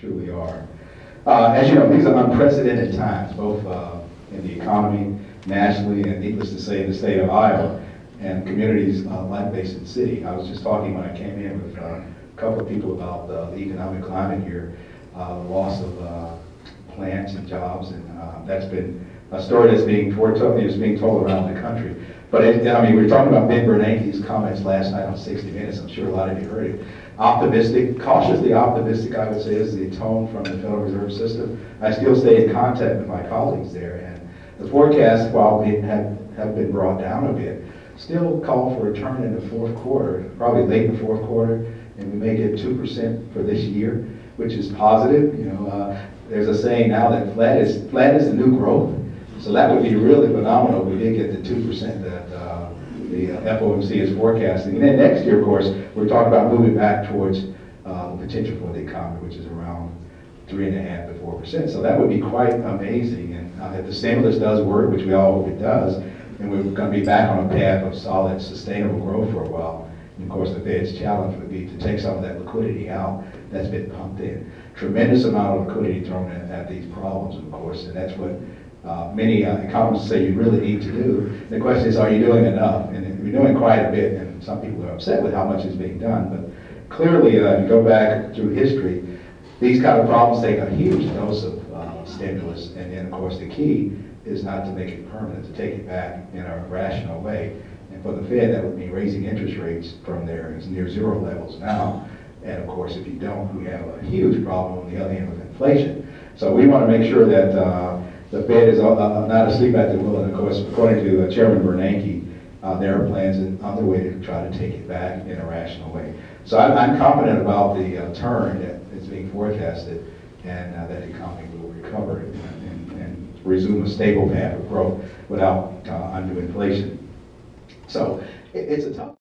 truly are. As you know, these are unprecedented times, both in the economy, nationally, and needless to say, in the state of Iowa, and communities like Mason City. I was just talking when I came in with a couple of people about the economic climate here, the loss of plants and jobs, and that's been a story that's being told around the country. But I mean, we were talking about Ben Bernanke's comments last night on 60 Minutes. I'm sure a lot of you heard it. Optimistic, cautiously optimistic, I would say, is the tone from the Federal Reserve System. I still stay in contact with my colleagues there, and the forecasts, while they have been brought down a bit, still call for a turn in the fourth quarter, probably late in the fourth quarter, and we may get 2% for this year, which is positive. You know, there's a saying now that flat is the new growth. So that would be really phenomenal if we did get the 2% that the FOMC is forecasting. And then next year, of course, we're talking about moving back towards the potential for the economy, which is around 3.5% to 4%. So that would be quite amazing. And if the stimulus does work, which we all hope it does, and we're going to be back on a path of solid, sustainable growth for a while. And of course, the Fed's challenge would be to take some of that liquidity out that's been pumped in. Tremendous amount of liquidity thrown at these problems, of course, and that's what many economists say you really need to do. And the question is, are you doing enough? And we're doing quite a bit, and some people are upset with how much is being done. But clearly, if you go back through history, these kind of problems take a huge dose of stimulus, and then, of course, the key is not to make it permanent, to take it back in a rational way. And for the Fed, that would mean raising interest rates from their near zero levels now. And of course, if you don't, we have a huge problem on the other end with inflation. So we want to make sure that the Fed is not asleep at the wheel. And of course, according to Chairman Bernanke, there are plans underway to try to take it back in a rational way. So I'm confident about the turn that is being forecasted, and that the economy will recover and resume a stable path of growth without undue inflation. So it's a tough